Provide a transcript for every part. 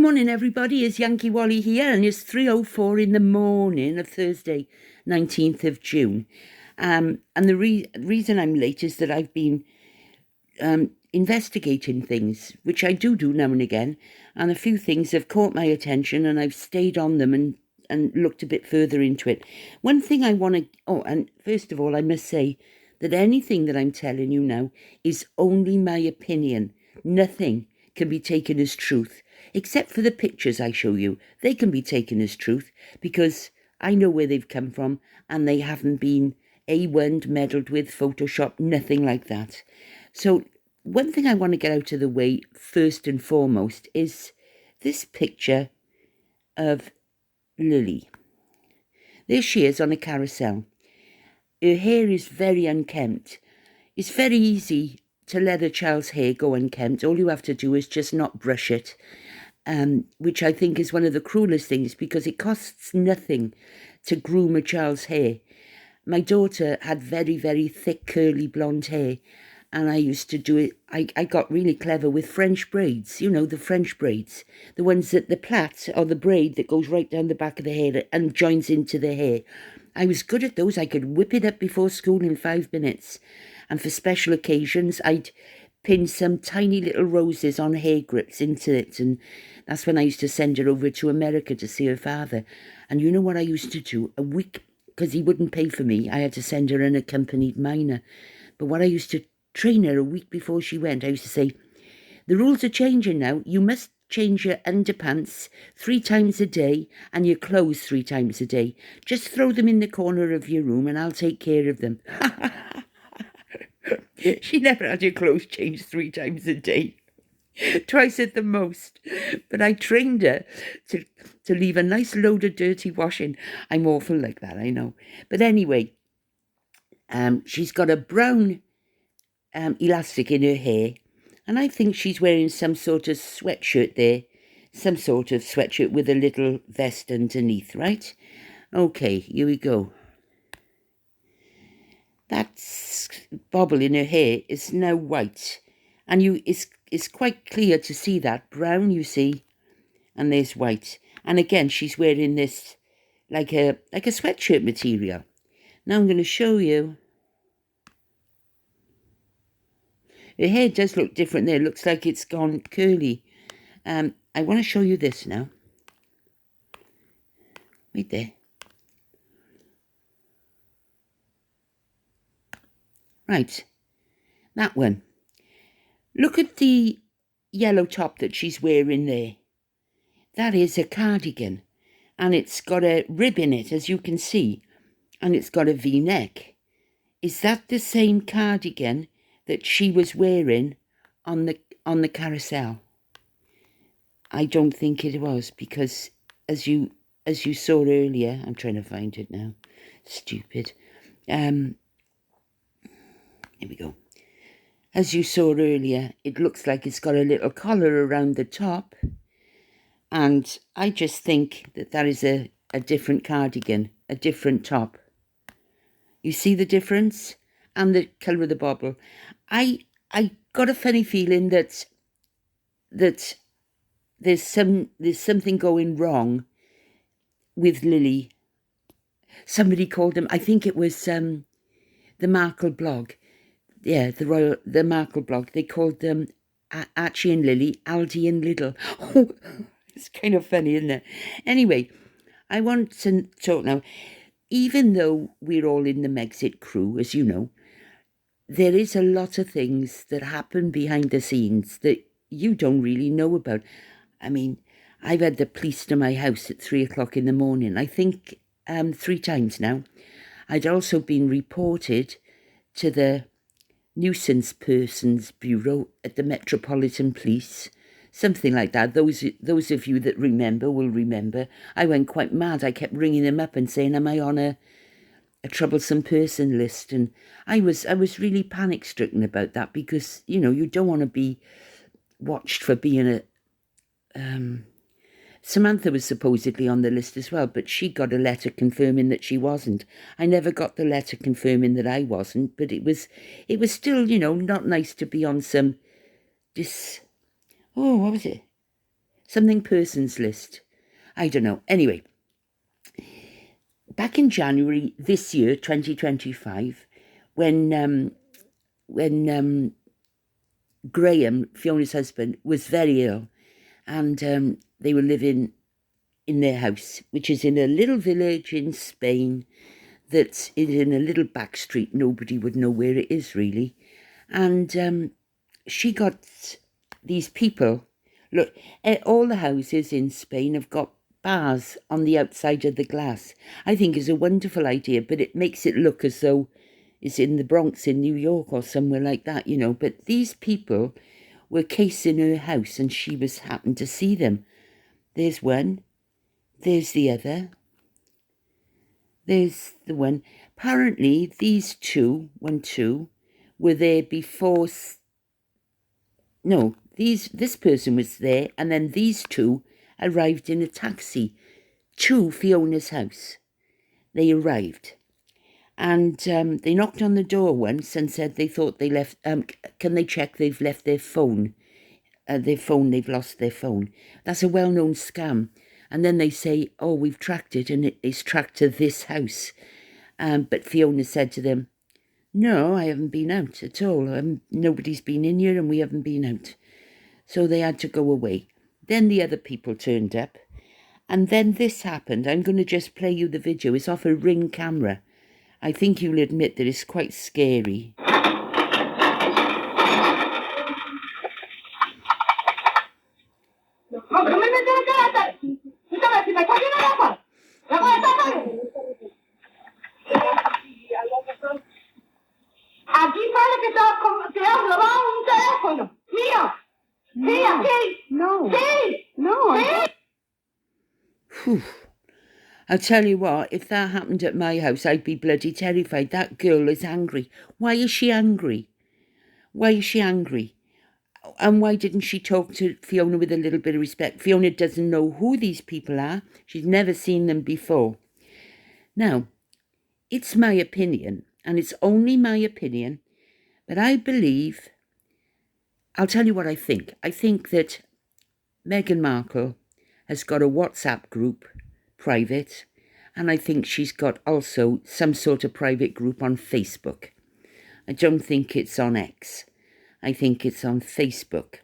morning, everybody. It's Yankee Wally here, and it's 3:04 in the morning of Thursday, 19th of June. And the reason I'm late is that I've been investigating things, which I do now and again, and a few things have caught my attention, and I've stayed on them and looked a bit further into it. One thing I want to... and first of all, I must say that anything that I'm telling you now is only my opinion. Nothing can be taken as truth, except for the pictures I show you. They can be taken as truth because I know where they've come from and they haven't been A1'd, meddled with, photoshopped, nothing like that. So one thing I want to get out of the way first and foremost is this picture of Lily. There she is on a carousel. Her hair is very unkempt. It's very easy to let a child's hair go unkempt. All you have to do is just not brush it, which I think is one of the cruelest things because it costs nothing to groom a child's hair. My daughter had very, very thick, curly blonde hair, and I used to do it. I got really clever with French braids, you know, the French braids, the ones that the plait or the braid that goes right down the back of the hair and joins into the hair. I was good at those. I could whip it up before school in 5 minutes. And for special occasions, I'd pin some tiny little roses on hair grips into it. And that's when I used to send her over to America to see her father. And you know what I used to do? A week, because he wouldn't pay for me, I had to send her an accompanied minor. But what I used to train her a week before she went, I used to say, the rules are changing now. You must change your underpants 3 times a day and your clothes 3 times a day. Just throw them in the corner of your room and I'll take care of them. She never had her clothes changed 3 times a day. Twice at the most. But I trained her to leave a nice load of dirty washing. I'm awful like that, I know. But anyway, she's got a brown elastic in her hair. And I think she's wearing some sort of sweatshirt there. Some sort of sweatshirt with a little vest underneath, right? Okay, here we go. That bobble in her hair is now white. And it's quite clear to see that. Brown, you see, and there's white. And again, she's wearing this like a sweatshirt material. Now I'm going to show you. Her hair does look different there. It looks like it's gone curly. I want to show you this now. Right there. Right. That one. Look at the yellow top that she's wearing there. That is a cardigan. And it's got a rib in it, as you can see. And it's got a V-neck. Is that the same cardigan that she was wearing on the carousel? I don't think it was, because as you saw earlier, I'm trying to find it now. Stupid. Here we go. As you saw earlier, it looks like it's got a little collar around the top. And I just think that is a different cardigan, a different top. You see the difference? And the colour of the bobble. I got a funny feeling that there's something going wrong with Lily. Somebody called them, I think it was the Markle blog. Yeah, the Markle blog. They called them Archie and Lily, Aldi and Lidl. Oh, it's kind of funny, isn't it? Anyway, I want to talk now. Even though we're all in the Megxit crew, as you know, there is a lot of things that happen behind the scenes that you don't really know about. I mean, I've had the police to my house at 3 o'clock in the morning. I think 3 times now. I'd also been reported to the Nuisance Persons Bureau at the Metropolitan Police. Something like that. Those of you that remember will remember. I went quite mad. I kept ringing them up and saying, am I on a troublesome person list? And I was really panic stricken about that because, you know, you don't want to be watched for being Samantha was supposedly on the list as well, but she got a letter confirming that she wasn't. I never got the letter confirming that I wasn't, but it was still, you know, not nice to be on some what was it? Something persons list. I don't know. Anyway, back in January this year, 2025, when Graham, Fiona's husband, was very ill, and they were living in their house, which is in a little village in Spain that's in a little back street. Nobody would know where it is, really. And she got these people. Look, all the houses in Spain have got bars on the outside of the glass. I think it's a wonderful idea, but it makes it look as though it's in the Bronx in New York or somewhere like that, you know. But these people were casing her house, and she was happened to see them. There's one. There's the other. There's the one. Apparently, these two, were there before. No, this person was there, and then these two arrived in a taxi to Fiona's house. They arrived, and they knocked on the door once and said they thought they left. Can they check they've left their phone? They've lost their phone. That's a well-known scam. And then they say, oh, we've tracked it, and it's tracked to this house. But Fiona said to them, no, I haven't been out at all. Nobody's been in here, and we haven't been out. So they had to go away. Then the other people turned up, and then this happened. I'm going to just play you the video. It's off a Ring camera. I think you'll admit that it's quite scary. Aquí sale que te has robado un teléfono. Mío. No. Sí. No. Sí. No. Sí. Whew. I'll tell you what, if that happened at my house, I'd be bloody terrified. That girl is angry. Why is she angry? Why is she angry? And why didn't she talk to Fiona with a little bit of respect? Fiona doesn't know who these people are. She's never seen them before. Now, it's my opinion, and it's only my opinion, but I believe, I'll tell you what I think. I think that Meghan Markle has got a WhatsApp group, private, and I think she's got also some sort of private group on Facebook. I don't think it's on X. I think it's on Facebook.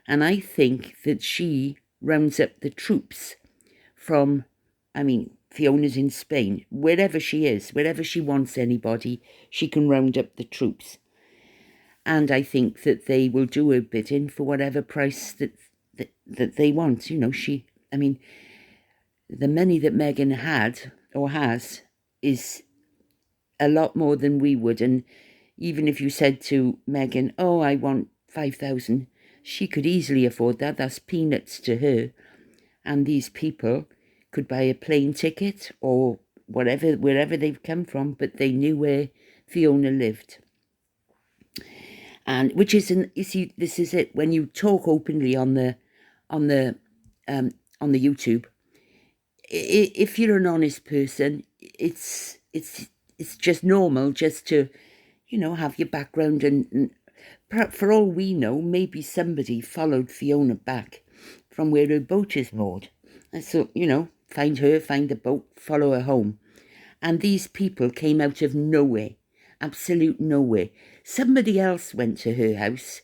And I think that she rounds up the troops from, Fiona's in Spain, wherever she is, wherever she wants anybody, she can round up the troops. And I think that they will do her bidding for whatever price that they want. You know, the money that Meghan had or has is a lot more than we would. And even if you said to Meghan, oh, I want 5,000, she could easily afford that. That's peanuts to her. And these people could buy a plane ticket or whatever, wherever they've come from, but they knew where Fiona lived. And which isn't, you see, this is it. When you talk openly on the YouTube, if you're an honest person, it's just normal just to, you know, have your background, and for all we know, maybe somebody followed Fiona back from where her boat is moored. And so, you know, find her, find the boat, follow her home. And these people came out of nowhere, absolute nowhere. Somebody else went to her house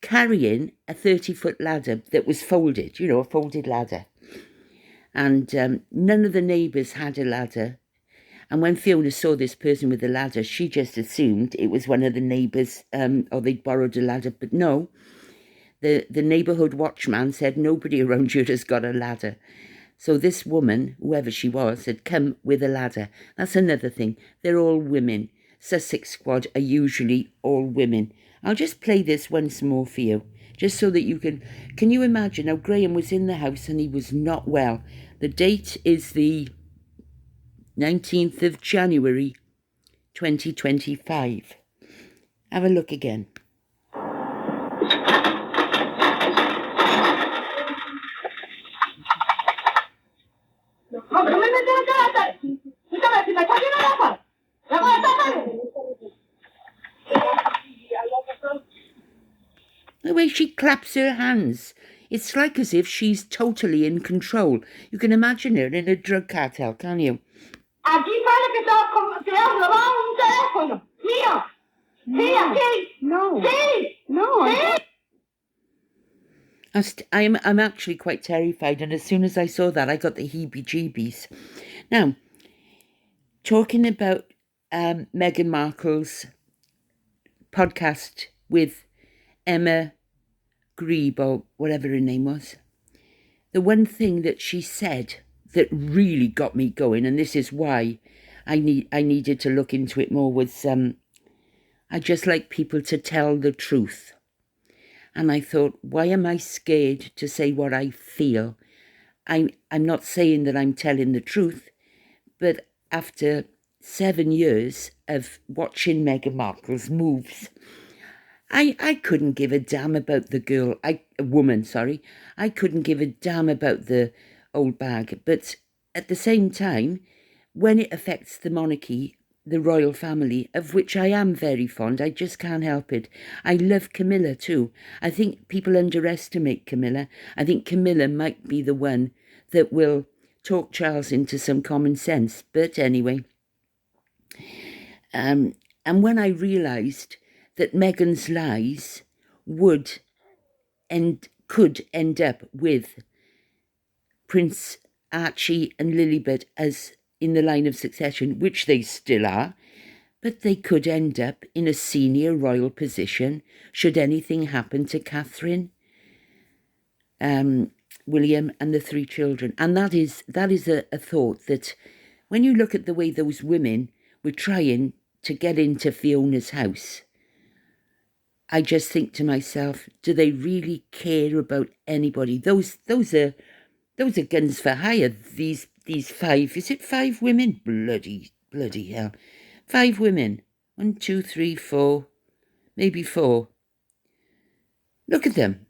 carrying a 30-foot ladder that was folded, you know, a folded ladder. And none of the neighbours had a ladder. And when Fiona saw this person with a ladder, she just assumed it was one of the neighbours, or they'd borrowed a ladder. But no, the neighbourhood watchman said nobody around here has got a ladder. So this woman, whoever she was, had come with a ladder. That's another thing. They're all women. Sussex Squad are usually all women. I'll just play this once more for you, just so that you can you imagine how Graham was in the house and he was not well. The date is the 19th of January, 2025. Have a look again. The way she claps her hands. It's like as if she's totally in control. You can imagine her in a drug cartel, can't you? A di fare che sto chiamando un telefono. Mio. Sì, sì. No. Sì. No. Sì. I'm actually quite terrified, and as soon as I saw that, I got the heebie-jeebies. Now, talking about Meghan Markle's podcast with Emma Grebe, or whatever her name was, the one thing that she said that really got me going, and this is why I needed to look into it more, was I just like people to tell the truth. And I thought, why am I scared to say what I feel? I'm not saying that I'm telling the truth, but after 7 years of watching Meghan Markle's moves, I couldn't give a damn about the girl, a woman, sorry. I couldn't give a damn about the old bag. But at the same time, when it affects the monarchy, the royal family, of which I am very fond, I just can't help it. I love Camilla too. I think people underestimate Camilla. I think Camilla might be the one that will talk Charles into some common sense. But anyway, and when I realised that Meghan's lies could end up with Prince Archie and Lilibet as in the line of succession, which they still are, but they could end up in a senior royal position should anything happen to Catherine, William and the 3 children. And that is a thought that when you look at the way those women were trying to get into Fiona's house, I just think to myself, do they really care about anybody? Those are guns for hire. These 5, is it 5 women? Bloody hell. 5 women. 1, 2, 3, 4, maybe 4. Look at them.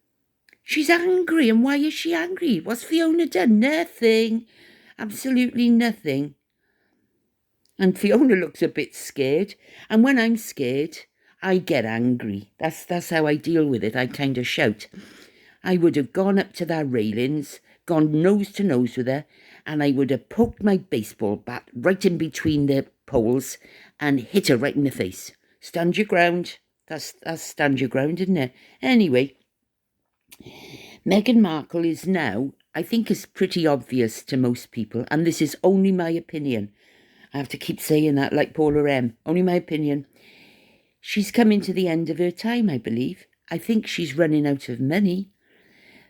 She's angry, and why is she angry? What's Fiona done? Nothing. Absolutely nothing. And Fiona looks a bit scared, and when I'm scared, I get angry. That's how I deal with it. I kind of shout. I would have gone up to their railings, gone nose to nose with her, and I would have poked my baseball bat right in between the poles and hit her right in the face. Stand your ground. That's stand your ground, isn't it? Anyway, Meghan Markle is now, I think is pretty obvious to most people, and this is only my opinion. I have to keep saying that like Paula M. Only my opinion. She's coming to the end of her time, I believe. I think she's running out of money.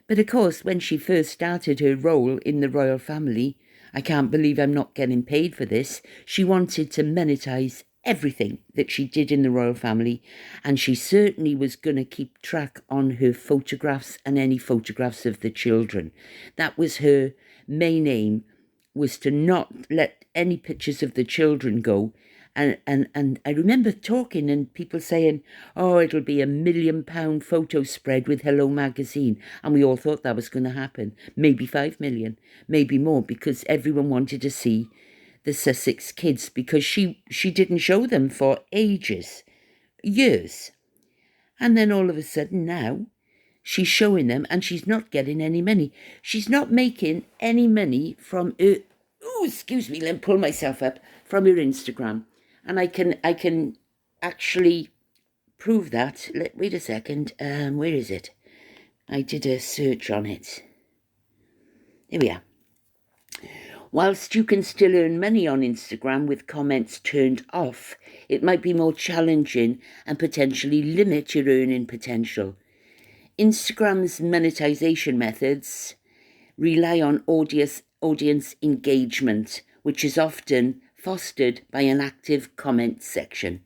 But of course, when she first started her role in the royal family, I can't believe I'm not getting paid for this, she wanted to monetize everything that she did in the royal family, and she certainly was going to keep track on her photographs and any photographs of the children. That was her main aim, was to not let any pictures of the children go. And I remember talking and people saying, oh, it'll be £1 million photo spread with Hello Magazine. And we all thought that was going to happen. Maybe 5 million, maybe more, because everyone wanted to see the Sussex kids, because she didn't show them for ages, years. And then all of a sudden now, she's showing them and she's not getting any money. She's not making any money from her, excuse me, let me pull myself up, from her Instagram. And I can actually prove that. Wait a second. Where is it? I did a search on it. Here we are. Whilst you can still earn money on Instagram with comments turned off, it might be more challenging and potentially limit your earning potential. Instagram's monetization methods rely on audience engagement, which is often fostered by an active comment section.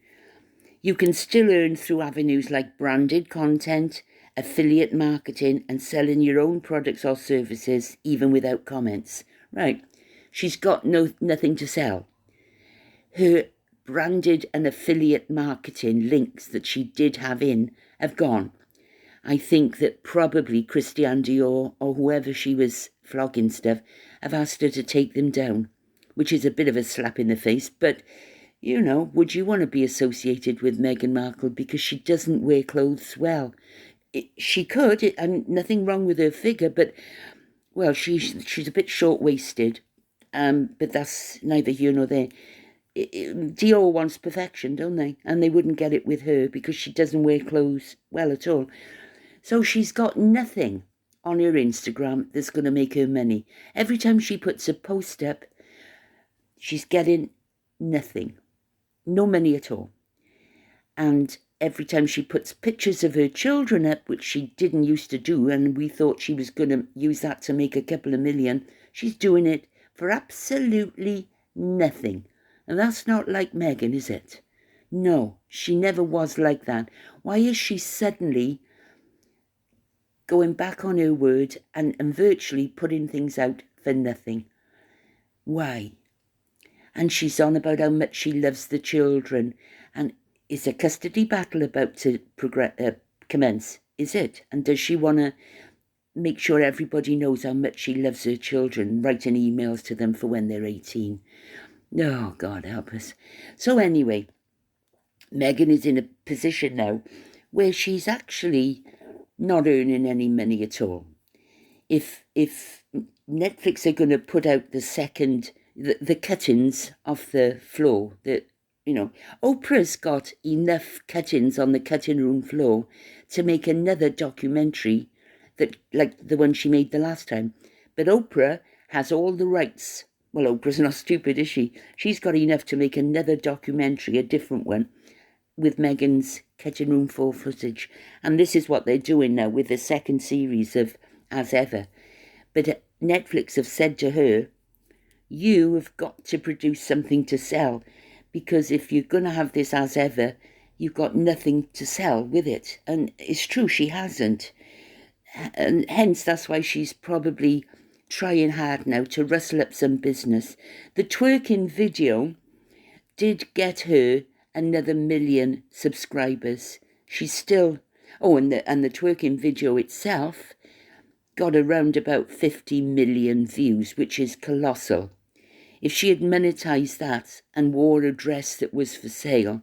You can still earn through avenues like branded content, affiliate marketing, and selling your own products or services even without comments. Right, she's got nothing to sell. Her branded and affiliate marketing links that she did have in have gone. I think that probably Christian Dior or whoever she was flogging stuff have asked her to take them down, which is a bit of a slap in the face. But, you know, would you want to be associated with Meghan Markle because she doesn't wear clothes well? She could, and nothing wrong with her figure, but, well, she's a bit short-waisted, but that's neither here nor there. Dior wants perfection, don't they? And they wouldn't get it with her because she doesn't wear clothes well at all. So she's got nothing on her Instagram that's going to make her money. Every time she puts a post up, she's getting nothing. No money at all. And every time she puts pictures of her children up, which she didn't used to do, and we thought she was going to use that to make a couple of million, she's doing it for absolutely nothing. And that's not like Meghan, is it? No, she never was like that. Why is she suddenly going back on her word and virtually putting things out for nothing? Why? And she's on about how much she loves the children. And is a custody battle about to commence? Is it? And does she want to make sure everybody knows how much she loves her children, writing emails to them for when they're 18? Oh, God help us. So anyway, Meghan is in a position now where she's actually not earning any money at all. If Netflix are going to put out the cuttings off the floor, Oprah's got enough cuttings on the cutting room floor to make another documentary that, like the one she made the last time. But Oprah has all the rights. Well, Oprah's not stupid, is she? She's got enough to make another documentary, a different one, with Meghan's cutting room floor footage. And this is what they're doing now with the second series of As Ever. But Netflix have said to her, you have got to produce something to sell, because if you're going to have this As Ever, you've got nothing to sell with it. And it's true, she hasn't. And hence, that's why she's probably trying hard now to rustle up some business. The twerking video did get her another 1 million subscribers. She's still... Oh, and the twerking video itself got around about 50 million views, which is colossal. If she had monetized that and wore a dress that was for sale,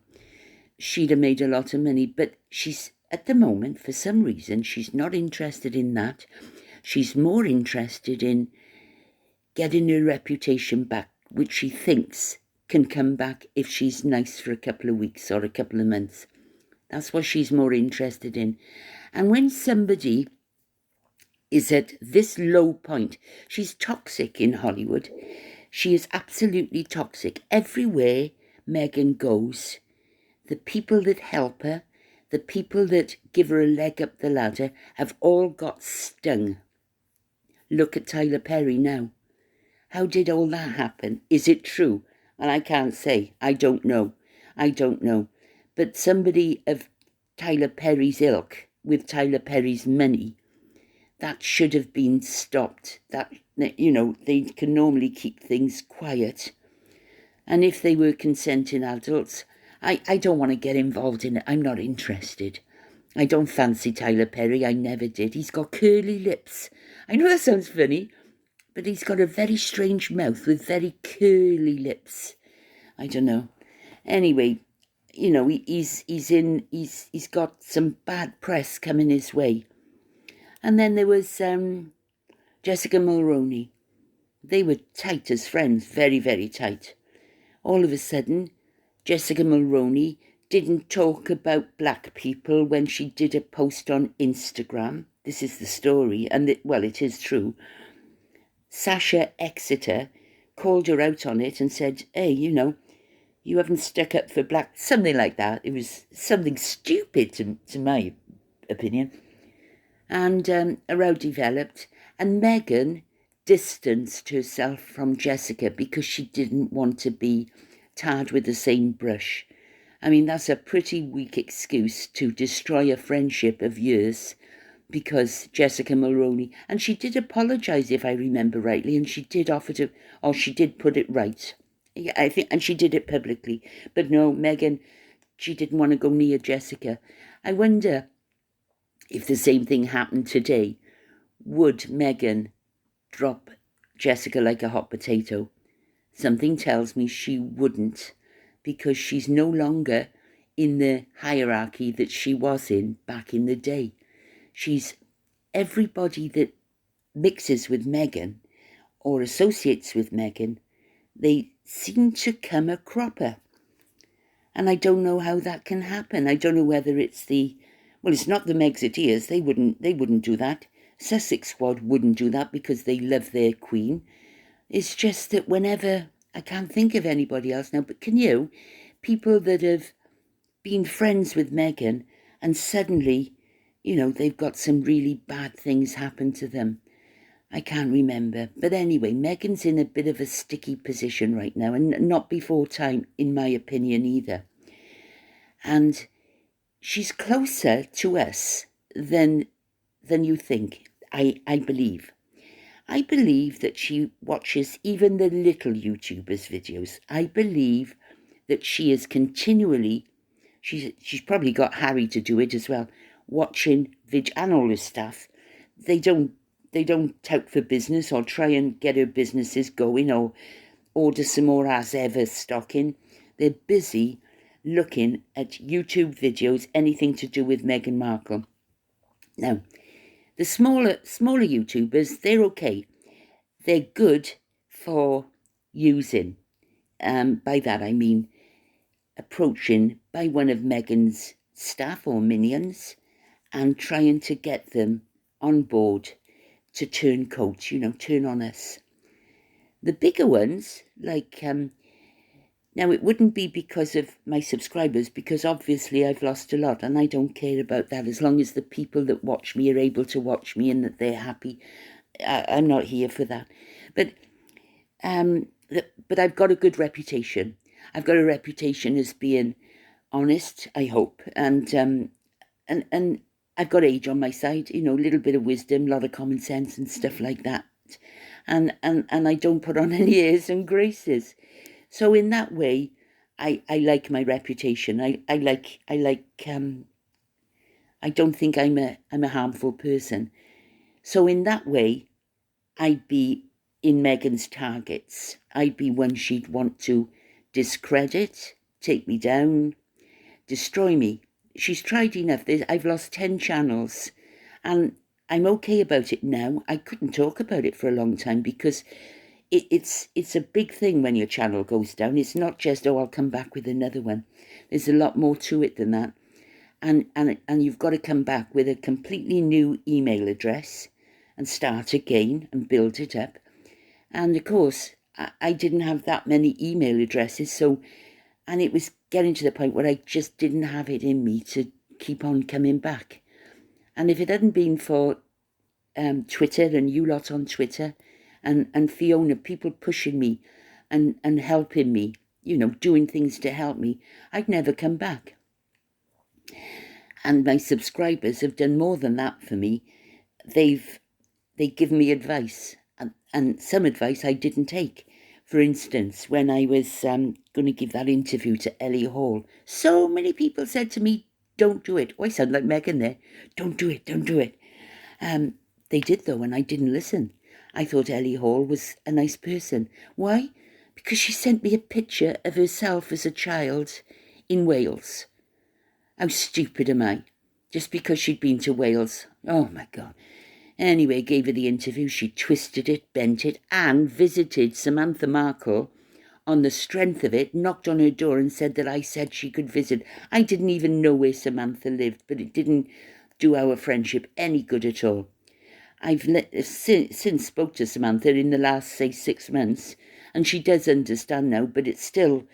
she'd have made a lot of money. But she's, at the moment, for some reason, she's not interested in that. She's more interested in getting her reputation back, which she thinks can come back if she's nice for a couple of weeks or a couple of months. That's what she's more interested in. And when somebody is at this low point, she's toxic in Hollywood. She is absolutely toxic. Everywhere Meghan goes, the people that help her, the people that give her a leg up the ladder, have all got stung. Look at Tyler Perry now. How did all that happen? Is it true? And I can't say. I don't know. But somebody of Tyler Perry's ilk, with Tyler Perry's money, that should have been stopped. That, they can normally keep things quiet. And if they were consenting adults, I don't want to get involved in it. I'm not interested. I don't fancy Tyler Perry. I never did. He's got curly lips. I know that sounds funny, but he's got a very strange mouth with very curly lips. I don't know. Anyway, he's got some bad press coming his way. And then there was Jessica Mulroney. They were tight as friends, very, very tight. All of a sudden, Jessica Mulroney didn't talk about black people when she did a post on Instagram. This is the story, and it is true. Sasha Exeter called her out on it and said, hey, you haven't stuck up for black... Something like that. It was something stupid to my opinion. And a row developed, and Meghan distanced herself from Jessica because she didn't want to be tarred with the same brush. I mean, that's a pretty weak excuse to destroy a friendship of years because Jessica Mulroney, and she did apologise, if I remember rightly, and she did offer to, or she did put it right. I think, and she did it publicly. But no, Meghan, she didn't want to go near Jessica. I wonder if the same thing happened today. Would Meghan drop Jessica like a hot potato? Something tells me she wouldn't, because she's no longer in the hierarchy that she was in back in the day. everybody that mixes with Meghan or associates with Meghan, they seem to come a cropper. And I don't know how that can happen. I don't know whether it's it's not the Megxiteers. They wouldn't do that. Sussex Squad wouldn't do that because they love their queen. It's just that whenever, I can't think of anybody else now, but can you? People that have been friends with Meghan and suddenly, they've got some really bad things happen to them. I can't remember. But anyway, Meghan's in a bit of a sticky position right now, and not before time, in my opinion, either. And she's closer to us than you think, I believe. I believe that she watches even the little YouTubers' videos. I believe that she is continually, she's probably got Harry to do it as well, watching and all this stuff. They don't tout for business or try and get her businesses going or order some more as ever stocking. They're busy looking at YouTube videos, anything to do with Meghan Markle. Now, the smaller YouTubers, they're okay. They're good for using. By that I mean approaching by one of Meghan's staff or minions and trying to get them on board to turn coat, turn on us. The bigger ones, like, now it wouldn't be because of my subscribers, because obviously I've lost a lot and I don't care about that as long as the people that watch me are able to watch me and that they're happy. I'm not here for that. But I've got a good reputation. I've got a reputation as being honest, I hope, and I've got age on my side, a little bit of wisdom, a lot of common sense and stuff like that. And I don't put on any airs and graces. So in that way, I like my reputation. I don't think I'm a harmful person. So in that way, I'd be in Meghan's targets. I'd be one she'd want to discredit, take me down, destroy me. She's tried enough. I've lost 10 channels and I'm okay about it now. I couldn't talk about it for a long time because it's a big thing when your channel goes down. It's not just, I'll come back with another one. There's a lot more to it than that. And you've got to come back with a completely new email address and start again and build it up. And of course, I didn't have that many email addresses, and it was getting to the point where I just didn't have it in me to keep on coming back. And if it hadn't been for Twitter and you lot on Twitter and Fiona, people pushing me and helping me, doing things to help me, I'd never come back. And my subscribers have done more than that for me. They've given me advice, and some advice I didn't take. For instance, when I was going to give that interview to Ellie Hall, so many people said to me, don't do it. Oh, I sound like Meghan there. Don't do it. They did, though, and I didn't listen. I thought Ellie Hall was a nice person. Why? Because she sent me a picture of herself as a child in Wales. How stupid am I? Just because she'd been to Wales. Oh, my God. Anyway, gave her the interview. She twisted it, bent it, and visited Samantha Markle on the strength of it, knocked on her door and said that I said she could visit. I didn't even know where Samantha lived, but it didn't do our friendship any good at all. I've since spoke to Samantha in the last, say, 6 months, and she does understand now, but it's still,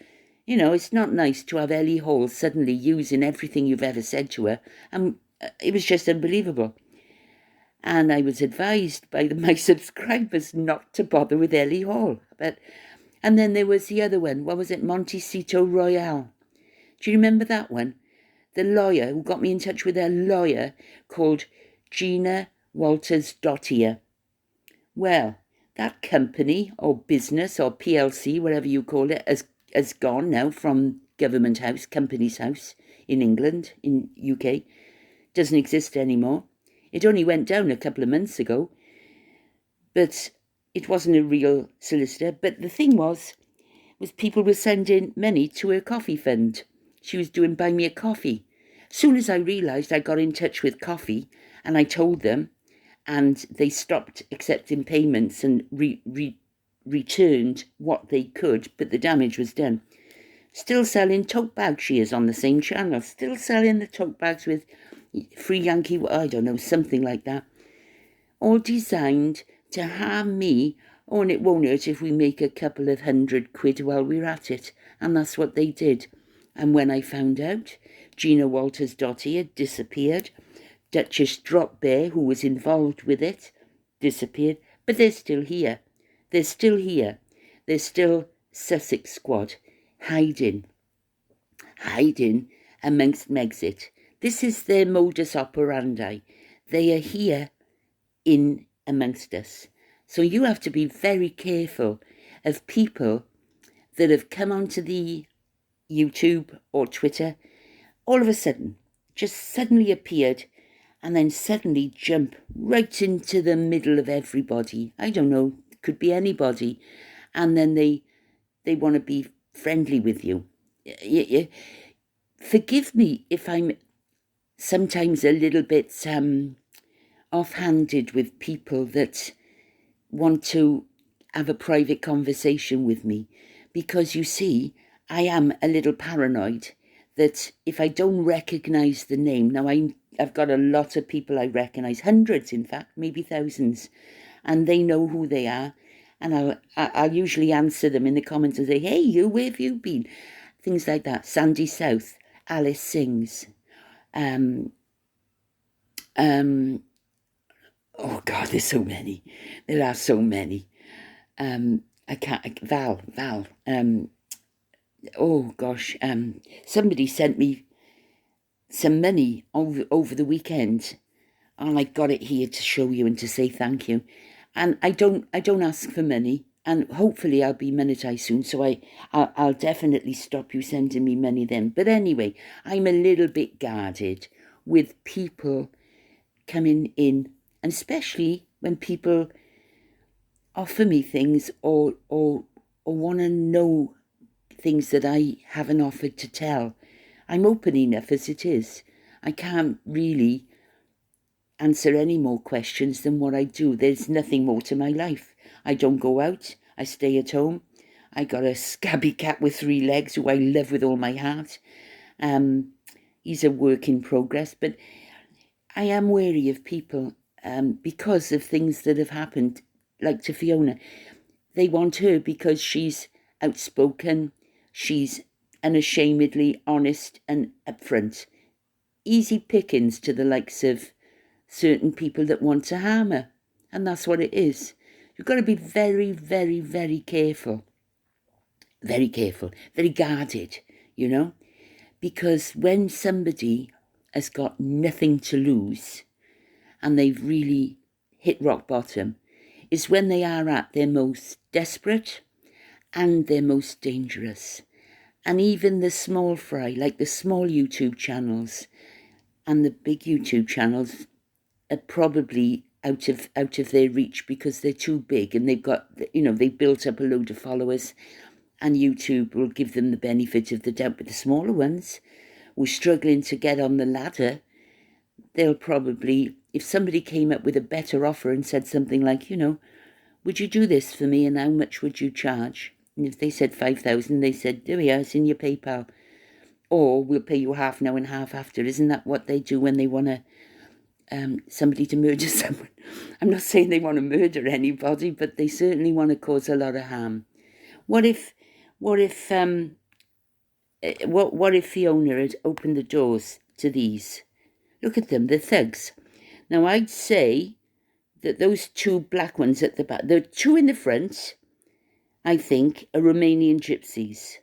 it's not nice to have Ellie Hall suddenly using everything you've ever said to her. And it was just unbelievable. And I was advised by my subscribers not to bother with Ellie Hall. And then there was the other one. What was it? Montecito Royale. Do you remember that one? The lawyer who got me in touch with a lawyer called Gina Walters-Dottier. Well, that company or business or PLC, whatever you call it, has gone now from Government House, Company's House in England, in UK. Doesn't exist anymore. It only went down a couple of months ago, but it wasn't a real solicitor. But the thing was people were sending money to her coffee fund. She was doing Buy Me a Coffee. Soon as I realised I got in touch with coffee And I told them, and they stopped accepting payments and returned what they could, but the damage was done. Still selling tote bags, she is on the same channel, still selling the tote bags with free Yankee, I don't know, something like that. All designed to harm me. Oh, and it won't hurt if we make a couple of £100 while we're at it. And that's what they did. And when I found out, Gina Walters' Dottie had disappeared. Duchess Drop Bear, who was involved with it, disappeared. But they're still here. They're still here. They're still Sussex Squad, hiding amongst Megxit. This is their modus operandi. They are here in amongst us. So you have to be very careful of people that have come onto the YouTube or Twitter, all of a sudden, just suddenly appeared, and then suddenly jump right into the middle of everybody. I don't know, could be anybody. And then they want to be friendly with you. Forgive me if I'm sometimes a little bit offhanded with people that want to have a private conversation with me, because you see, I am a little paranoid that if I don't recognise the name, now I've got a lot of people I recognise, hundreds in fact, maybe thousands, and they know who they are, and I'll usually answer them in the comments and say, hey you, where have you been? Things like that. Sandy South, Alice Sings, oh God, there's so many. There are so many. Val. Oh gosh. Somebody sent me some money over the weekend, and I got it here to show you and to say thank you. And I don't ask for money, and hopefully I'll be monetized soon. So I'll definitely stop you sending me money then. But anyway, I'm a little bit guarded with people coming in, and especially when people offer me things or want to know things that I haven't offered to tell. I'm open enough as it is. I can't really answer any more questions than what I do. There's nothing more to my life. I don't go out. I stay at home. I got a scabby cat with 3 legs who I love with all my heart. He's a work in progress, but I am wary of people because of things that have happened, like to Fiona. They want her because she's outspoken, she's unashamedly honest and upfront. Easy pickings to the likes of certain people that want to harm her. And that's what it is. You've got to be very, very, very careful. Very careful. Very guarded, you know. Because when somebody has got nothing to lose and they've really hit rock bottom, is when they are at their most desperate and their most dangerous. And even the small fry, like the small YouTube channels and the big YouTube channels, are probably out of their reach because they're too big, and they've got, they've built up a load of followers, and YouTube will give them the benefit of the doubt. But the smaller ones who are struggling to get on the ladder, they'll probably, if somebody came up with a better offer and said something like, would you do this for me and how much would you charge? And if they said 5,000, they said, there we are, it's in your PayPal. Or we'll pay you half now and half after. Isn't that what they do when they want to somebody to murder someone? I'm not saying they want to murder anybody, but they certainly want to cause a lot of harm. What if Fiona had opened the doors to these? Look at them, they're thugs. Now I'd say that those 2 black ones at the back, the 2 in the front, I think, are Romanian gypsies.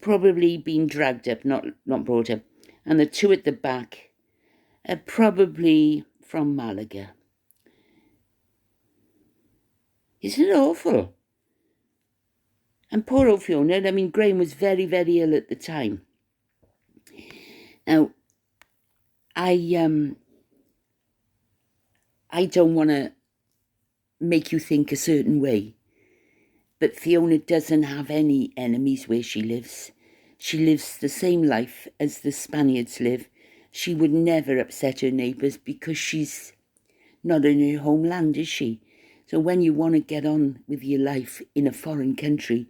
Probably been dragged up, not brought up. And the 2 at the back are probably from Malaga. Isn't it awful? And poor old Fiona, Graham was very, very ill at the time. Now, I don't want to make you think a certain way, but Fiona doesn't have any enemies where she lives. She lives the same life as the Spaniards live. she would never upset her neighbours because she's not in her homeland, is she? So when you want to get on with your life in a foreign country,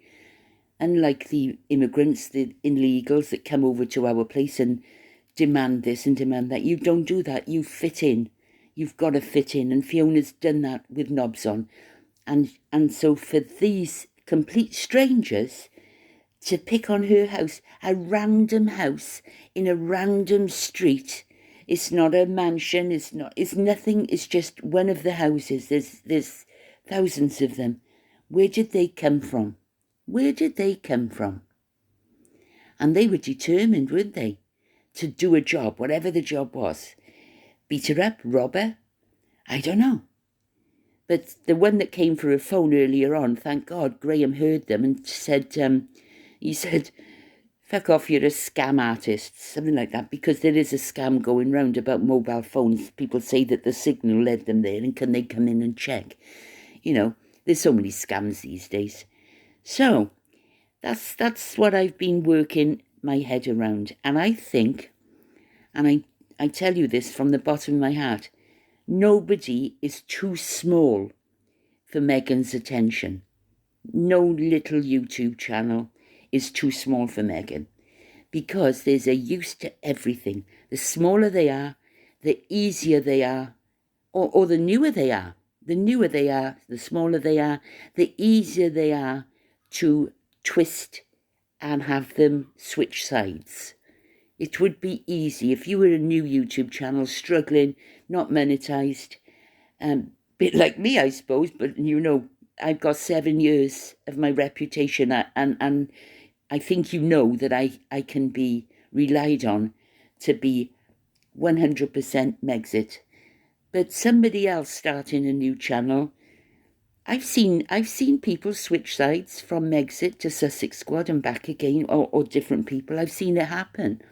unlike the immigrants, the illegals that come over to our place and demand this and demand that, you don't do that. You fit in. You've got to fit in. And Fiona's done that with knobs on. And so for these complete strangers to pick on her house, a random house in a random street, it's not a mansion, it's nothing, it's just one of the houses. There's thousands of them. Where did they come from? Where did they come from? And they were determined, weren't they, to do a job, whatever the job was. Beat her up, rob her, I don't know. But the one that came for a phone earlier on, thank God, Graham heard them and said, he said, fuck off, you're a scam artist, something like that, because there is a scam going round about mobile phones. People say that the signal led them there, and can they come in and check? You know, there's so many scams these days. So that's what I've been working my head around. And I think, and I tell you this from the bottom of my heart, nobody is too small for Meghan's attention. No little YouTube channel is too small for Meghan, because there's a use to everything. The smaller they are, the easier they are, or the newer they are. The newer they are, the smaller they are, the easier they are to twist and have them switch sides. It would be easy if you were a new YouTube channel, struggling, not monetized, bit like me, I suppose, but you know, I've got 7 years of my reputation, and I think you know that I can be relied on to be 100% Megxit. But somebody else starting a new channel, I've seen people switch sides from Megxit to Sussex Squad and back again, or different people. I've seen it happen.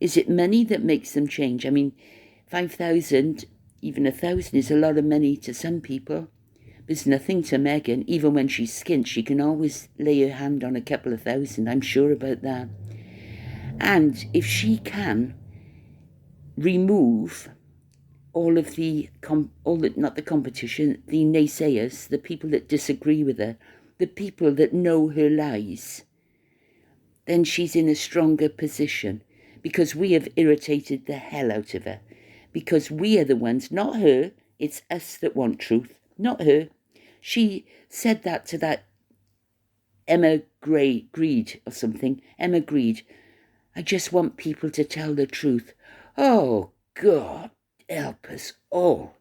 Is it money that makes them change? I mean, 5,000, even 1,000 is a lot of money to some people. There's nothing to Meghan. Even when she's skint, she can always lay her hand on a couple of thousand. I'm sure about that. And if she can remove all of the, not the competition, the naysayers, the people that disagree with her, the people that know her lies, then she's in a stronger position, because we have irritated the hell out of her. Because we are the ones, not her, it's us that want truth, not her. She said that to that Emma Greed or something. Emma Greed. I just want people to tell the truth. Oh, God, help us all.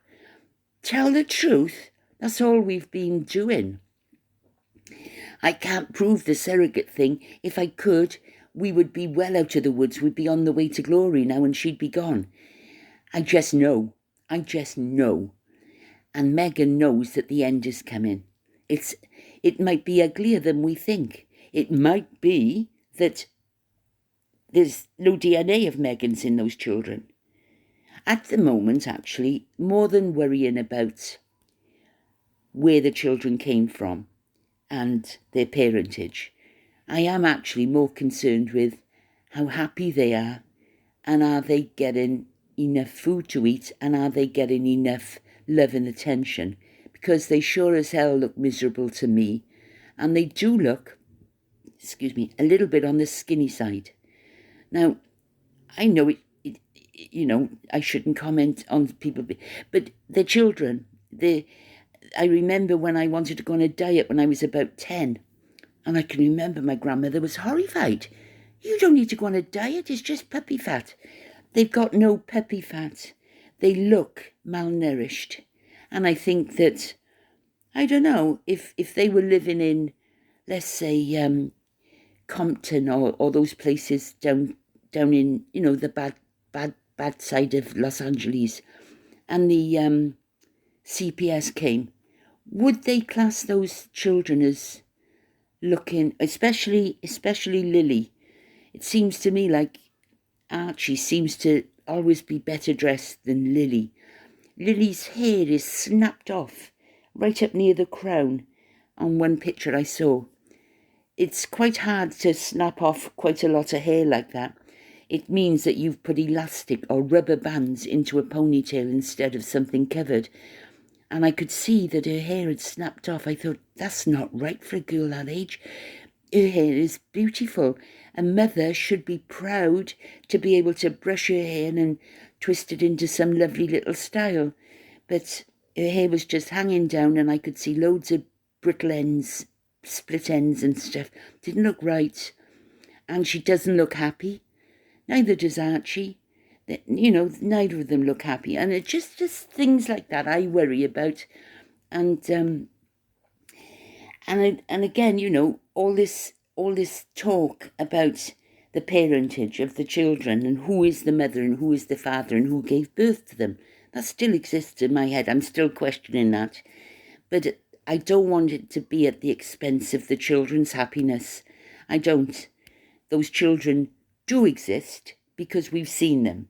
Tell the truth. That's all we've been doing. I can't prove the surrogate thing. If I could, we would be well out of the woods. We'd be on the way to glory now and she'd be gone. I just know. And Meghan knows that the end is coming. It might be uglier than we think. It might be that there's no DNA of Meghan's in those children. At the moment, actually, more than worrying about where the children came from and their parentage, I am actually more concerned with how happy they are, and are they getting enough food to eat, and are they getting enough love and attention, because they sure as hell look miserable to me, and they do look, a little bit on the skinny side. Now, I know I shouldn't comment on people, but the children, I remember when I wanted to go on a diet when I was about 10, and I can remember my grandmother was horrified. You don't need to go on a diet, it's just puppy fat. They've got no puppy fat. They look malnourished. And I think that, I don't know, if they were living in, let's say, Compton or those places down in, the bad side of Los Angeles, and the CPS came, would they class those children as looking, especially Lily? It seems to me like Archie seems to always be better dressed than Lily. Lily's hair is snapped off right up near the crown on one picture I saw. It's quite hard to snap off quite a lot of hair like that. it means that you've put elastic or rubber bands into a ponytail instead of something covered. And I could see that her hair had snapped off. I thought, that's not right for a girl that age. Her hair is beautiful. A mother should be proud to be able to brush her hair and twist it into some lovely little style. But her hair was just hanging down and I could see loads of brittle ends, split ends and stuff. Didn't look right. And she doesn't look happy. Neither does Archie. Neither of them look happy. And it's just things like that I worry about. And again, all this talk about the parentage of the children and who is the mother and who is the father and who gave birth to them. That still exists in my head. I'm still questioning that. But I don't want it to be at the expense of the children's happiness. I don't. Those children do exist because we've seen them.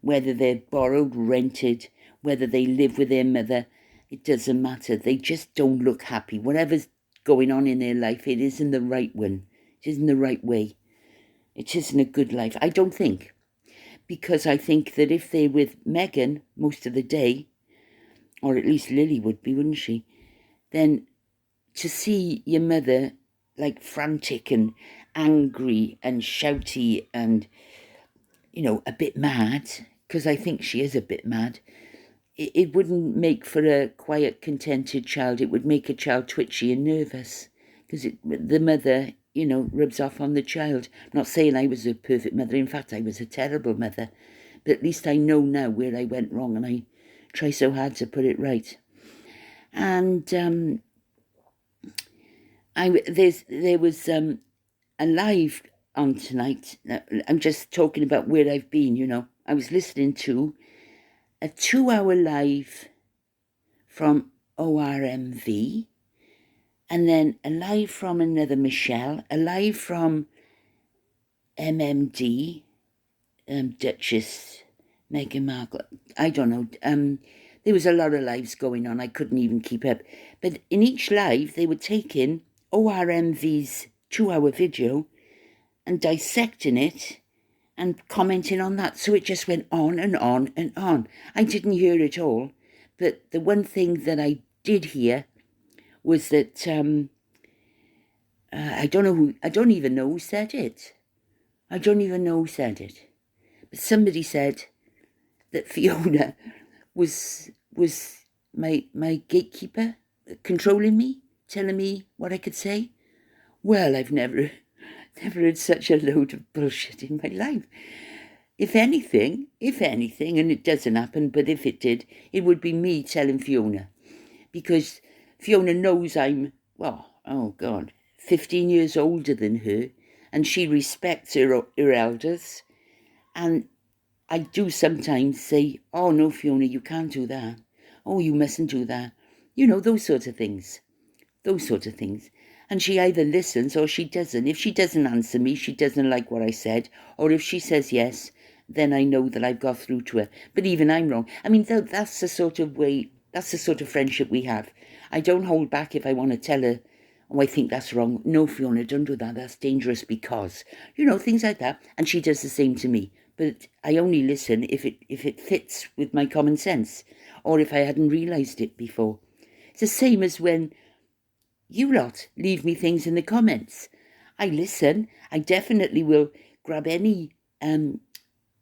Whether they're borrowed, rented, whether they live with their mother, it doesn't matter. They just don't look happy. Whatever's going on in their life, it isn't the right one. It isn't the right way. It isn't a good life, I don't think. Because I think that if they're with Meghan most of the day, or at least Lily would be, wouldn't she? Then to see your mother like frantic and angry and shouty and, a bit mad, because I think she is a bit mad, it wouldn't make for a quiet, contented child. It would make a child twitchy and nervous because the mother, rubs off on the child. Not saying I was a perfect mother. In fact, I was a terrible mother. But at least I know now where I went wrong and I try so hard to put it right. And there was a live on tonight. I'm just talking about where I've been, I was listening to a 2-hour live from ORMV, and then a live from another Michelle, a live from MMD, Duchess Meghan Markle. I don't know. There was a lot of lives going on. I couldn't even keep up. But in each live, they were taking ORMV's 2-hour video and dissecting it and commenting on that. So it just went on and on and on. I didn't hear it all, but the one thing that I did hear was that I don't even know who said it. I don't even know who said it. But somebody said that Fiona was my gatekeeper, controlling me, telling me what I could say. Well, I've never heard such a load of bullshit in my life. If anything, and it doesn't happen, but if it did, it would be me telling Fiona. Because Fiona knows I'm, 15 years older than her, and she respects her elders. And I do sometimes say, oh, no, Fiona, you can't do that. Oh, you mustn't do that. Those sorts of things. And she either listens or she doesn't. If she doesn't answer me, she doesn't like what I said. Or if she says yes, then I know that I've got through to her. But even I'm wrong. I mean, that's the sort of way, that's the sort of friendship we have. I don't hold back if I want to tell her, oh, I think that's wrong. No, Fiona, don't do that. That's dangerous because, things like that. And she does the same to me. But I only listen if it fits with my common sense or if I hadn't realised it before. It's the same as when you lot leave me things in the comments. I listen. I definitely will grab any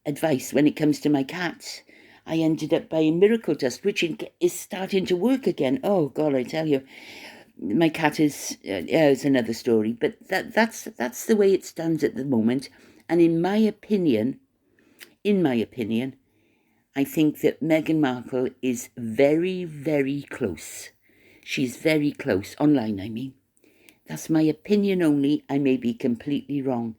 advice when it comes to my cat. I ended up buying Miracle Dust, which is starting to work again. Oh, God, I tell you. My cat is another story. But that's the way it stands at the moment. And in my opinion, I think that Meghan Markle is very, very close. She's very close, online I mean. That's my opinion only. I may be completely wrong.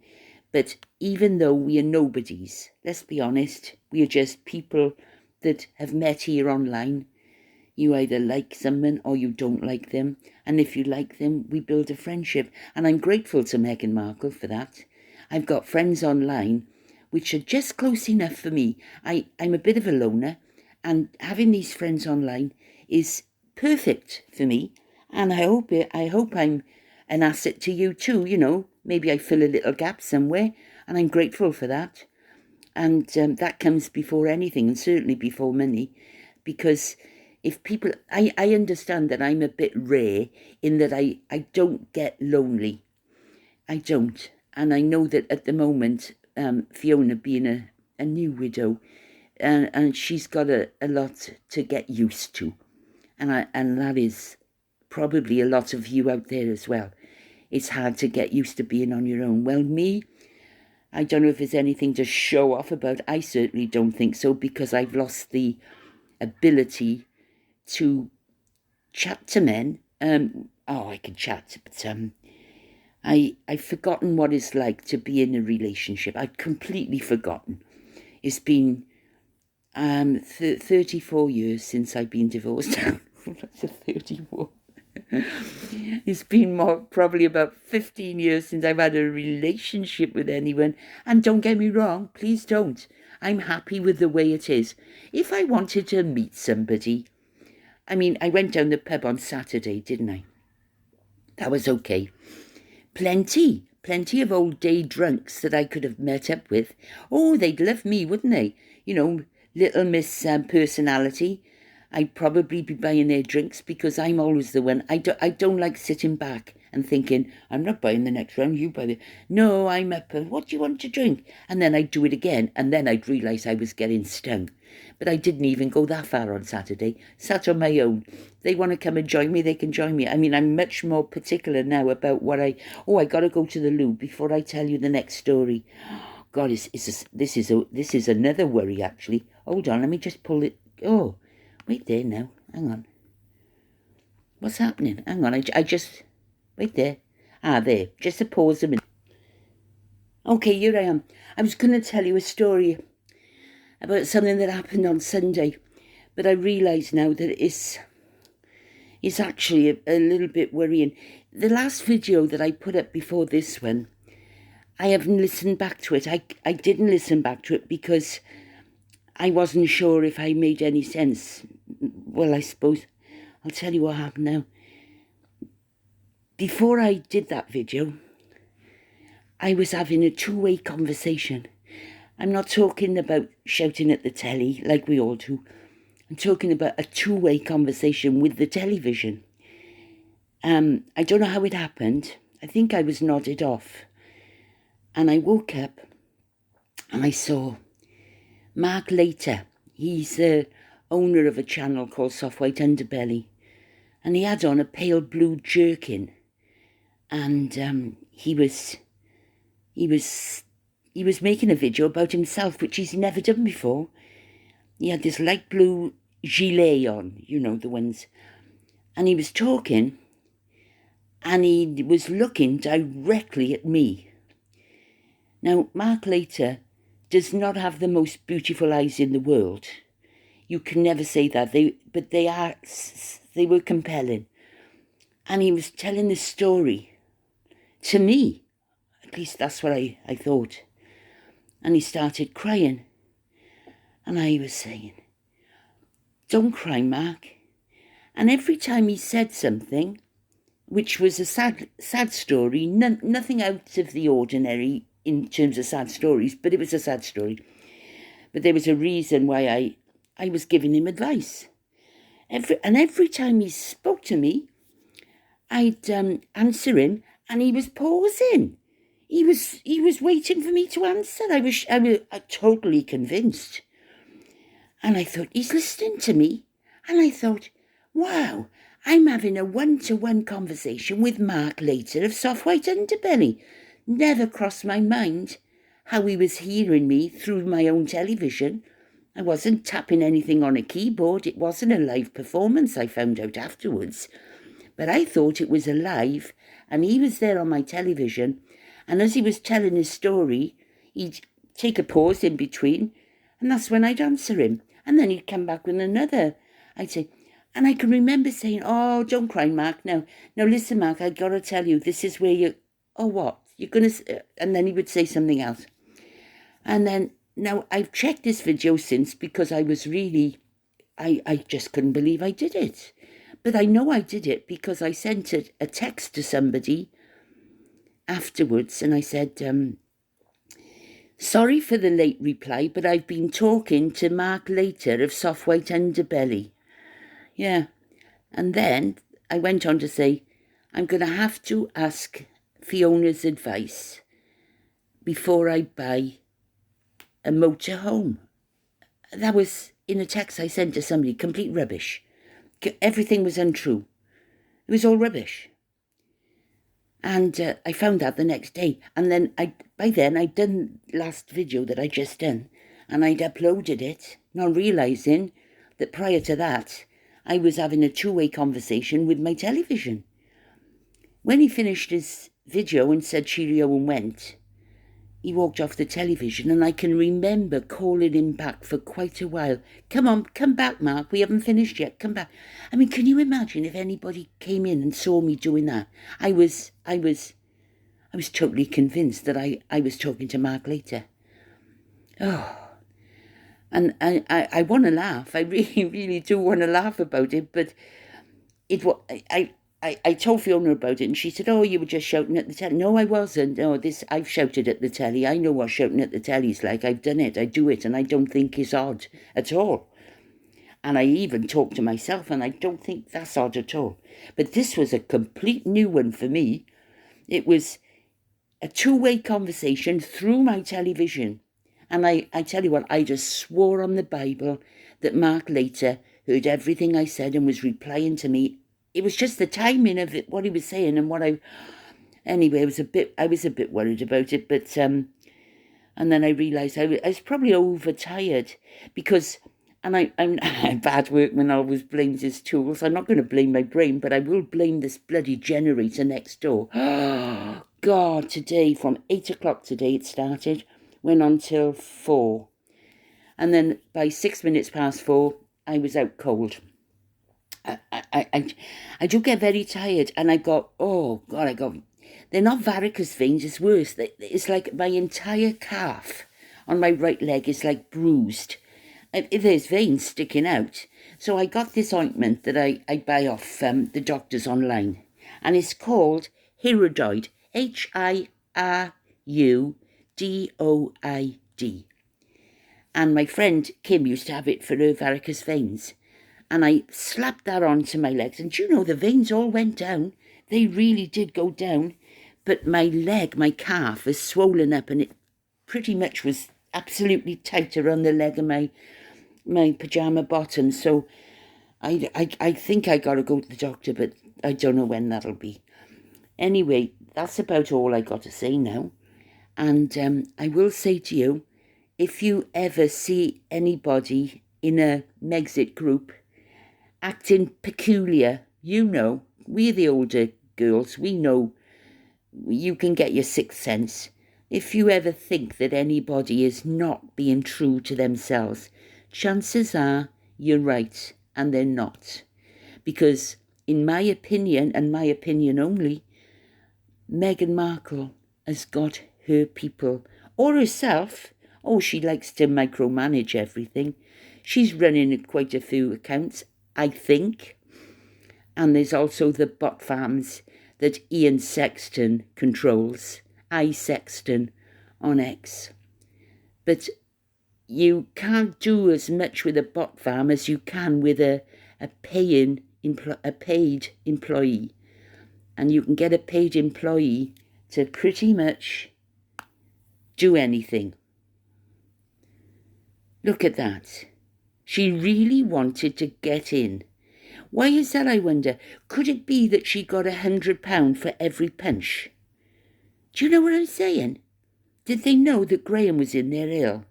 But even though we are nobodies, let's be honest, we are just people that have met here online. You either like someone or you don't like them. And if you like them, we build a friendship. And I'm grateful to Meghan Markle for that. I've got friends online which are just close enough for me. I'm a bit of a loner, and having these friends online is perfect for me. And I hope I'm an asset to you too, Maybe I fill a little gap somewhere, and I'm grateful for that. And that comes before anything, and certainly before money, because if people, I understand that I'm a bit rare in that I don't get lonely. I don't. And I know that at the moment, Fiona being a new widow, and she's got a lot to get used to. And that is probably a lot of you out there as well. It's hard to get used to being on your own. Well, me, I don't know if there's anything to show off about. I certainly don't think so, because I've lost the ability to chat to men. I can chat, but I've forgotten what it's like to be in a relationship. I've completely forgotten. It's been 34 years since I've been divorced. 34. It's been probably about 15 years since I've had a relationship with anyone. And don't get me wrong, please don't. I'm happy with the way it is. If I wanted to meet somebody, I mean, I went down the pub on Saturday, didn't I? That was okay. Plenty of old day drunks that I could have met up with. Oh, they'd love me, wouldn't they? You know, little Miss Personality. I'd probably be buying their drinks, because I'm always the one. I don't like sitting back and thinking, I'm not buying the next round, you buy the... No, I'm up, and what do you want to drink? And then I'd do it again, and then I'd realise I was getting stung. But I didn't even go that far on Saturday. Sat on my own. They want to come and join me, they can join me. I mean, I'm much more particular now about what I got to go to the loo before I tell you the next story. God, this is another worry, actually. Hold on, let me just pull it. Oh, wait there now. Hang on. What's happening? Hang on, I just... Wait there. Ah, there. Just a pause a minute. Okay, here I am. I was going to tell you a story about something that happened on Sunday, but I realise now that it's actually a little bit worrying. The last video that I put up before this one, I haven't listened back to it. I didn't listen back to it because I wasn't sure if I made any sense. Well, I suppose I'll tell you what happened now. Before I did that video, I was having a two-way conversation. I'm not talking about shouting at the telly like we all do. I'm talking about a two-way conversation with the television. I don't know how it happened. I think I was nodded off. And I woke up and I saw Mark Later. He's the owner of a channel called Soft White Underbelly. And he had on a pale blue jerkin. And he was making a video about himself, which he's never done before. He had this light blue gilet on, you know, the ones. And he was talking, and he was looking directly at me. Now, Mark Later does not have the most beautiful eyes in the world. You can never say that, but they were compelling. And he was telling this story to me. At least that's what I thought. And he started crying. And I was saying, don't cry, Mark. And every time he said something, which was a sad story, nothing out of the ordinary in terms of sad stories, but it was a sad story. But there was a reason why I was giving him advice. Every time he spoke to me, I'd answer him, and he was pausing. He was waiting for me to answer. I was totally convinced. And I thought, he's listening to me. And I thought, wow, I'm having a one-to-one conversation with Mark Later of Soft White Underbelly. Never crossed my mind how he was hearing me through my own television. I wasn't tapping anything on a keyboard. It wasn't a live performance, I found out afterwards. But I thought it was alive, and he was there on my television. And as he was telling his story, he'd take a pause in between, and that's when I'd answer him. And then he'd come back with another. I'd say, and I can remember saying, oh, don't cry, Mark. Now listen, Mark, I got to tell you, this is where you... Oh, what? You're going to... And then he would say something else. And then, now, I've checked this video since because I was really... I just couldn't believe I did it. But I know I did it because I sent a text to somebody afterwards, and I said, Sorry for the late reply, but I've been talking to Mark Later of Soft White Underbelly. Yeah. And then I went on to say, I'm going to have to ask Fiona's advice before I buy a motorhome. That was in a text I sent to somebody, complete rubbish. Everything was untrue. It was all rubbish. And I found out the next day. And then by then I'd done last video that I just done. And I'd uploaded it, not realising that prior to that, I was having a two-way conversation with my television. When he finished his video and said cheerio and went, he walked off the television, and I can remember calling him back for quite a while. Come on, come back, Mark. We haven't finished yet. Come back. I mean, can you imagine if anybody came in and saw me doing that? I was totally convinced that I was talking to Mark Later. Oh, and I want to laugh. I really, really do want to laugh about it, but I told Fiona about it, and she said, oh, you were just shouting at the telly. No, I wasn't. No, I've shouted at the telly. I know what shouting at the telly's like. I've done it. I do it, and I don't think it's odd at all. And I even talk to myself, and I don't think that's odd at all. But this was a complete new one for me. It was a two-way conversation through my television. And I tell you what, I just swore on the Bible that Mark Later heard everything I said and was replying to me. It was just the timing of it, what he was saying, and anyway, I was a bit worried about it, but and then I realised I was probably overtired because, and I'm a bad workman, always blames his tools. I'm not going to blame my brain, but I will blame this bloody generator next door. Oh, God, today, from 8 o'clock today it started, went on till 4. And then by 6 minutes past 4, I was out cold. I do get very tired, and they're not varicose veins, it's worse. It's like my entire calf on my right leg is like bruised. There's veins sticking out. So I got this ointment that I buy off the doctors online, and it's called Hirudoid, Hirudoid. And my friend Kim used to have it for her varicose veins. And I slapped that onto my legs. And you know, the veins all went down. They really did go down. But my leg, my calf, was swollen up, and it pretty much was absolutely tight around the leg of my pyjama bottom. So I think I got to go to the doctor, but I don't know when that'll be. Anyway, that's about all I got to say now. And I will say to you, if you ever see anybody in a Megxit group acting peculiar, you know, we're the older girls, we know you can get your sixth sense. If you ever think that anybody is not being true to themselves, chances are you're right and they're not. Because in my opinion, and my opinion only, Meghan Markle has got her people, or herself. Oh, she likes to micromanage everything. She's running quite a few accounts, I think. And there's also the bot farms that Ian Sexton controls. iSexton on X. But you can't do as much with a bot farm as you can with a paid employee. And you can get a paid employee to pretty much do anything. Look at that. She really wanted to get in. Why is that, I wonder? Could it be that she got £100 for every punch? Do you know what I'm saying? Did they know that Graham was in there ill?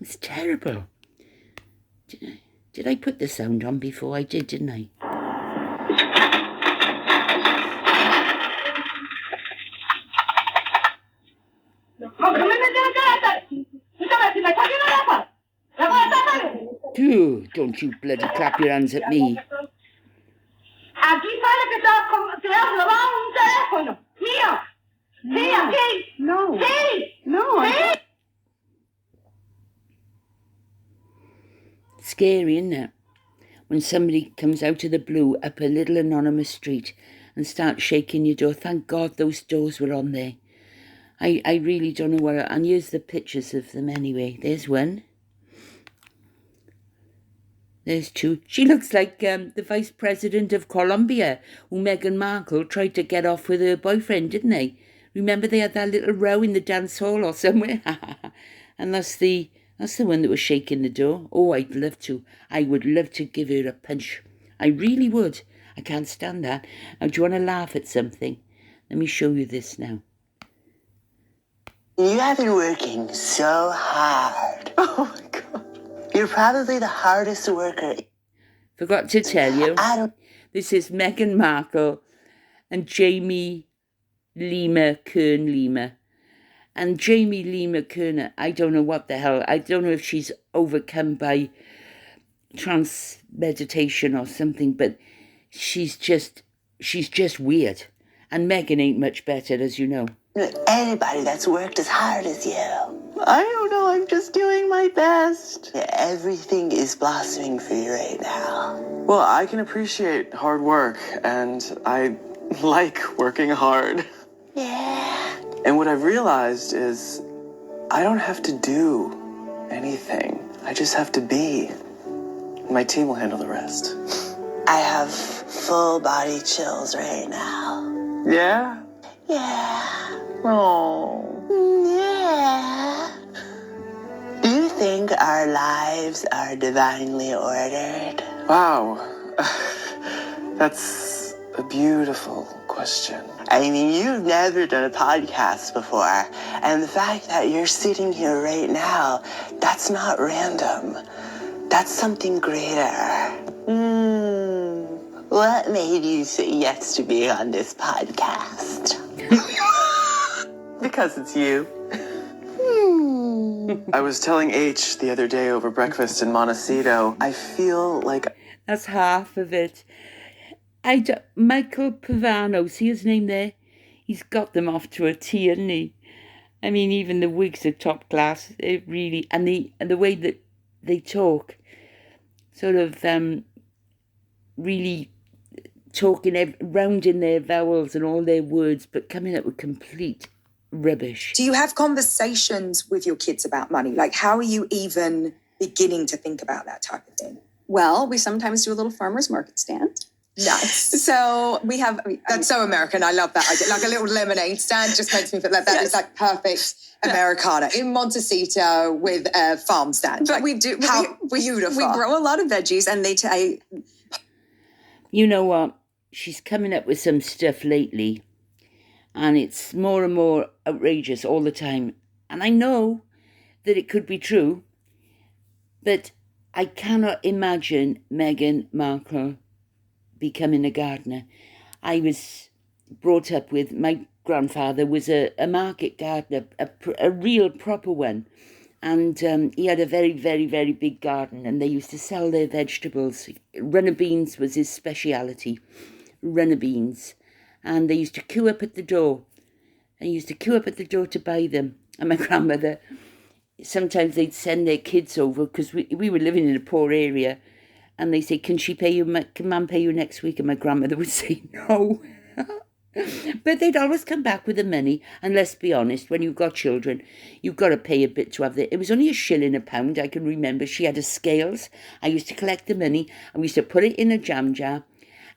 It's terrible. Did I put the sound on before? I did, didn't I? Phew, don't you bloody clap your hands at me. No. Scary, isn't it? when somebody comes out of the blue up a little anonymous street and starts shaking your door. Thank God those doors were on there. I really don't know what... And here's the pictures of them anyway. There's one. There's two. She looks like the Vice President of Colombia, who Meghan Markle tried to get off with her boyfriend, didn't they? Remember they had that little row in the dance hall or somewhere? And that's the one that was shaking the door. Oh, I'd love to. I would love to give her a punch. I really would. I can't stand that. Now, do you want to laugh at something? Let me show you this now. You have been working so hard. Oh my God. You're probably the hardest worker. Forgot to tell you. This is Meghan Markle and Jamie Kern Lima. And Jamie Lima Kerner, I don't know what the hell. I don't know if she's overcome by trance meditation or something, but she's just weird. And Meghan ain't much better, as you know. Anybody that's worked as hard as you. I don't know, I'm just doing my best. Everything is blossoming for you right now. Well, I can appreciate hard work, and I like working hard. Yeah. And what I've realized is I don't have to do anything. I just have to be. My team will handle the rest. I have full body chills right now. Yeah? Yeah. Oh. Yeah. Do you think our lives are divinely ordered? Wow. That's a beautiful question. I mean, you've never done a podcast before, and the fact that you're sitting here right now, that's not random. That's something greater. What made you say yes to being on this podcast? Because it's you. I was telling H the other day over breakfast in Montecito, I feel like... That's half of it. Michael Pavano, see his name there? He's got them off to a T, hasn't he? I mean, even the wigs are top class. It really... And the way that they talk, sort of really talking, rounding their vowels and all their words, but coming up with complete rubbish. Do you have conversations with your kids about money? Like, how are you even beginning to think about that type of thing? Well, we sometimes do a little farmer's market stand. Nice. So we have... That's so American. I love that idea. Like a little lemonade stand just makes me feel like that is like perfect Americana in Montecito with a farm stand. But like, we do... Beautiful. We grow a lot of veggies and You know what? She's coming up with some stuff lately, and it's more and more outrageous all the time. And I know that it could be true, but I cannot imagine Meghan Markle becoming a gardener. I was brought up with, my grandfather was a market gardener, a real proper one. And he had a very, very, very big garden, and they used to sell their vegetables. Runner beans was his speciality, runner beans. And they used to queue up at the door. And used to queue up at the door to buy them. And my grandmother, sometimes they'd send their kids over, because we were living in a poor area. And they say, can Mum pay you next week? And my grandmother would say, no. But they'd always come back with the money. And let's be honest, when you've got children, you've got to pay a bit to have it was only £1 a pound, I can remember. She had a scales. I used to collect the money, and we used to put it in a jam jar.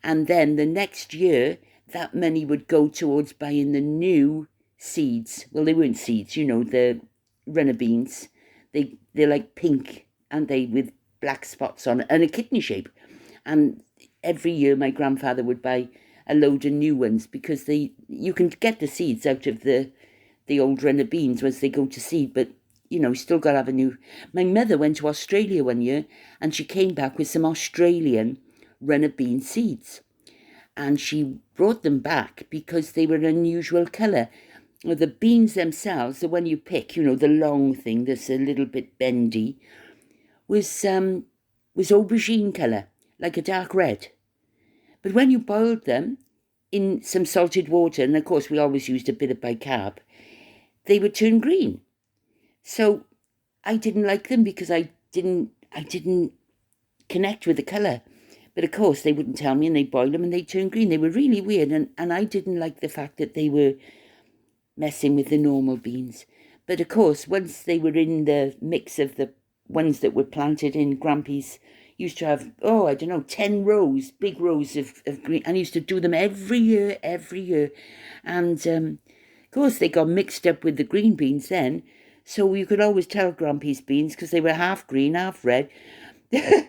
And then the next year, that money would go towards buying the new seeds. Well, they weren't seeds, the runner beans. They're like pink, and they with black spots on it, and a kidney shape. And every year my grandfather would buy a load of new ones, because you can get the seeds out of the old runner beans once they go to seed, but still got to have a new. My mother went to Australia one year, and she came back with some Australian runner bean seeds, and she brought them back because they were an unusual colour. The beans themselves, the one you pick, the long thing that's a little bit bendy, was aubergine colour, like a dark red. But when you boiled them in some salted water, and of course we always used a bit of bicarb, they would turn green. So I didn't like them because I didn't connect with the colour. But of course they wouldn't tell me, and they'd boil them and they'd turn green. They were really weird, and I didn't like the fact that they were messing with the normal beans. But of course, once they were in the mix of the ones that were planted in, Grampy's used to have, 10 rows, big rows of green. And I used to do them every year. And of course, they got mixed up with the green beans then. So you could always tell Grampy's beans because they were half green, half red. I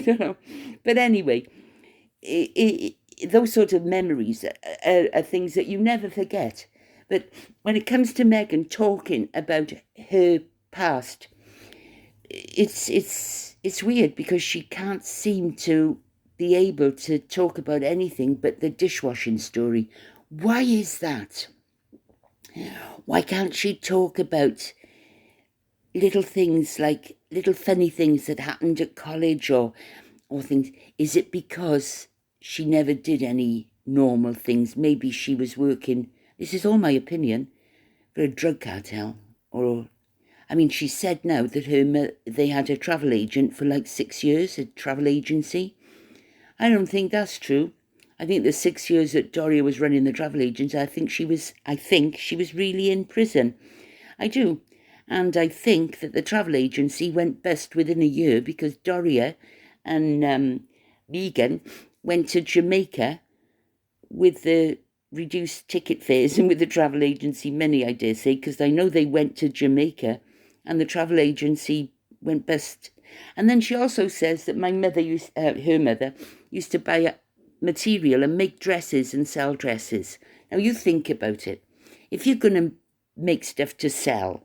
don't know. But anyway, those sort of memories are things that you never forget. But when it comes to Meghan talking about her past, it's weird because she can't seem to be able to talk about anything but the dishwashing story. Why is that? Why can't she talk about little things like little funny things that happened at college or things? Is it because she never did any normal things? Maybe she was working, this is all my opinion, for a drug cartel. Or, I mean, she said now that they had a travel agent for like 6 years, a travel agency. I don't think that's true. I think the 6 years that Doria was running the travel agency, I think she was really in prison. I do. And I think that the travel agency went bust within a year because Doria and Meghan went to Jamaica with the reduced ticket fares and with the travel agency money, I dare say, because I know they went to Jamaica and the travel agency went bust. And then she also says that her mother used to buy material and make dresses and sell dresses. Now you think about it. If you're going to make stuff to sell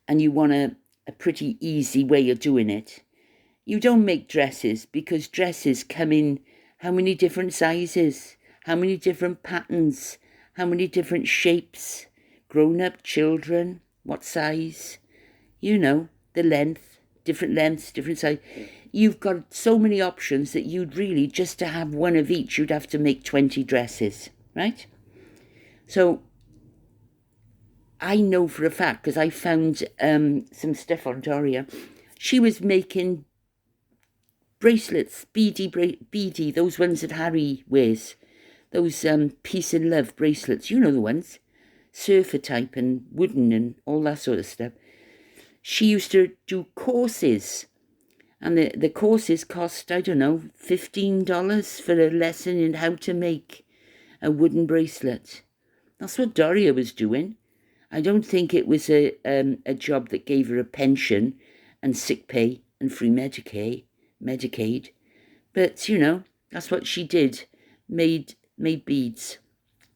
and you want a pretty easy way of doing it, you don't make dresses, because dresses come in how many different sizes, how many different patterns, how many different shapes, grown-up, children, what size, the length, different lengths, different size. You've got so many options that you'd really, just to have one of each, you'd have to make 20 dresses, right? So I know for a fact, because I found some stuff on Doria, she was making bracelets, beady, those ones that Harry wears, those peace and love bracelets, you know the ones, surfer type and wooden and all that sort of stuff. She used to do courses, and the courses cost, I don't know, $15 for a lesson in how to make a wooden bracelet. That's what Doria was doing. I don't think it was a job that gave her a pension and sick pay and free Medicaid. But, that's what she did, made beads.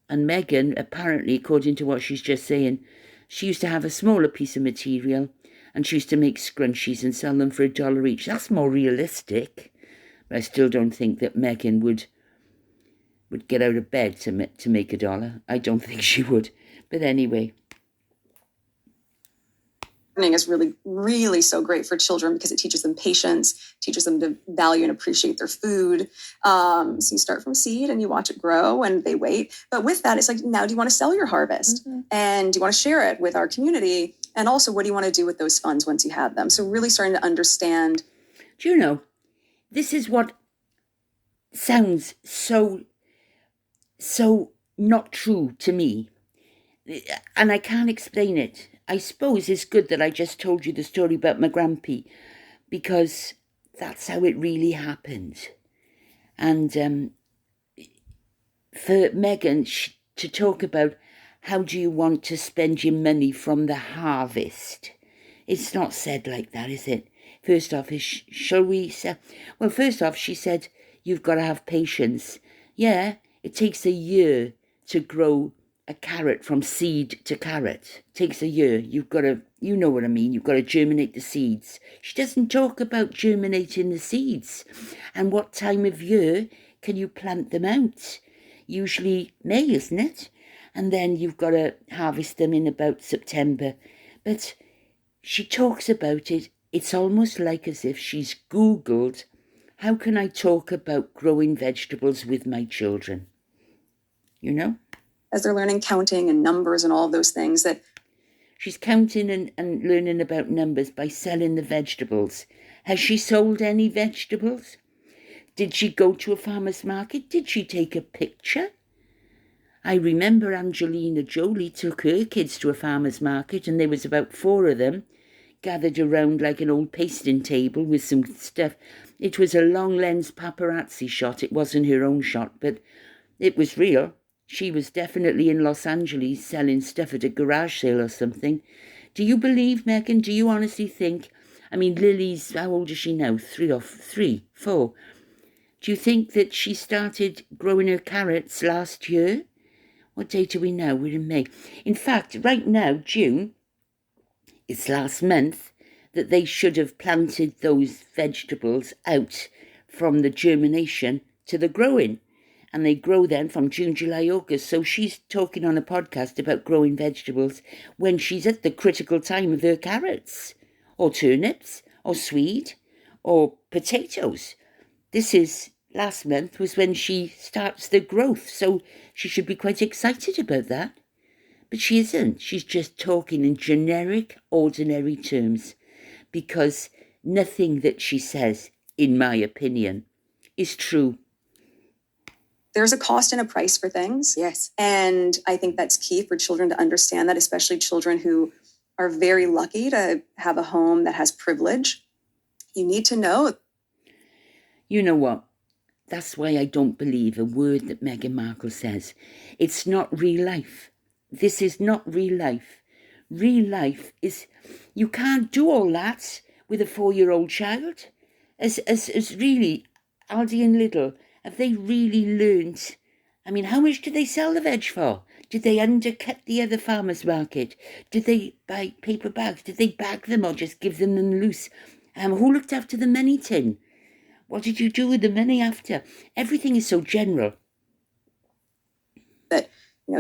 And Meghan, apparently, according to what she's just saying, she used to have a smaller piece of material and she used to make scrunchies and sell them for $1 each. That's more realistic. But I still don't think that Meghan would get out of bed to make $1. I don't think she would. But anyway. Learning is really, really so great for children because it teaches them patience, teaches them to value and appreciate their food. So you start from seed and you watch it grow and they wait. But with that, it's like, now do you want to sell your harvest? Mm-hmm. And do you want to share it with our community? And also, what do you want to do with those funds once you have them? So really starting to understand. Do you know, this is what sounds so not true to me. And I can't explain it. I suppose it's good that I just told you the story about my grampy, because that's how it really happened. And for Meghan to talk about how do you want to spend your money from the harvest, it's not said like that, is it? First off, shall we say? Well, first off, she said you've got to have patience. Yeah, it takes a year to grow a carrot from seed to carrot. It takes a year. You've got to, you know what I mean, you've got to germinate the seeds. She doesn't talk about germinating the seeds. And what time of year can you plant them out? Usually May, isn't it? And then you've got to harvest them in about September. But she talks about it. It's almost like as if she's Googled, how can I talk about growing vegetables with my children? You know? As they're learning counting and numbers and all of those things that... She's counting and learning about numbers by selling the vegetables. Has she sold any vegetables? Did she go to a farmer's market? Did she take a picture? I remember Angelina Jolie took her kids to a farmer's market, and there was about 4 of them gathered around like an old pasting table with some stuff. It was a long lens paparazzi shot. It wasn't her own shot, but it was real. She was definitely in Los Angeles selling stuff at a garage sale or something. Do you believe, Meghan? Do you honestly think? I mean, Lily's, how old is she now? 3, 4. Do you think that she started growing her carrots last year? What date are we now? We're in May. In fact, right now, June, it's last month, that they should have planted those vegetables out from the germination to the growing. And they grow then from June, July, August. So she's talking on a podcast about growing vegetables when she's at the critical time of her carrots, or turnips, or swede, or potatoes. This is, last month was when she starts the growth. So she should be quite excited about that. But she isn't. She's just talking in generic, ordinary terms, because nothing that she says, in my opinion, is true. There's a cost and a price for things. Yes. And I think that's key for children to understand that, especially children who are very lucky to have a home that has privilege. You need to know. You know what? That's why I don't believe a word that Meghan Markle says. It's not real life. This is not real life. Real life is, you can't do all that with a 4-year-old child. As really, Aldi and Lidl, have they really learnt? I mean, how much did they sell the veg for? Did they undercut the other farmers' market? Did they buy paper bags? Did they bag them or just give them loose? Who looked after the money tin? What did you do with the money after? Everything is so general. That,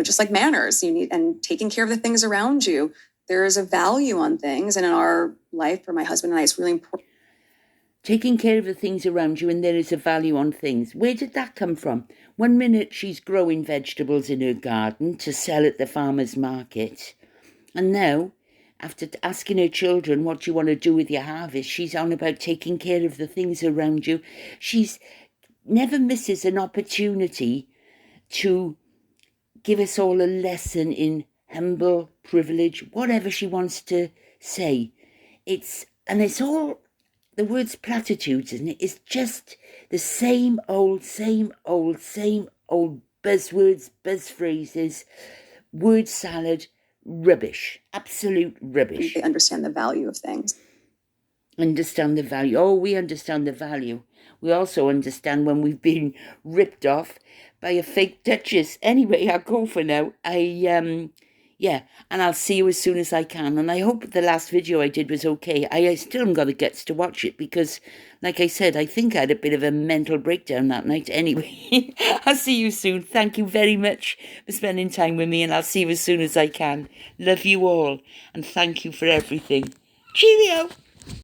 just like manners, you need, and taking care of the things around you. There is a value on things. And in our life, for my husband and I, it's really important. Taking care of the things around you, and there is a value on things. Where did that come from? 1 minute she's growing vegetables in her garden to sell at the farmer's market. And now, after asking her children, what do you want to do with your harvest, she's on about taking care of the things around you. She's never misses an opportunity to give us all a lesson in humble privilege, whatever she wants to say. It's all, the word's platitudes, isn't it? It's just the same old buzzwords, buzz phrases, word salad, rubbish, absolute rubbish. They understand the value of things. Understand the value. Oh, we understand the value. We also understand when we've been ripped off by a fake duchess. Anyway, I'll go for now. And I'll see you as soon as I can. And I hope the last video I did was okay. I still haven't got the guts to watch it because, like I said, I think I had a bit of a mental breakdown that night. Anyway, I'll see you soon. Thank you very much for spending time with me, and I'll see you as soon as I can. Love you all, and thank you for everything. Cheerio!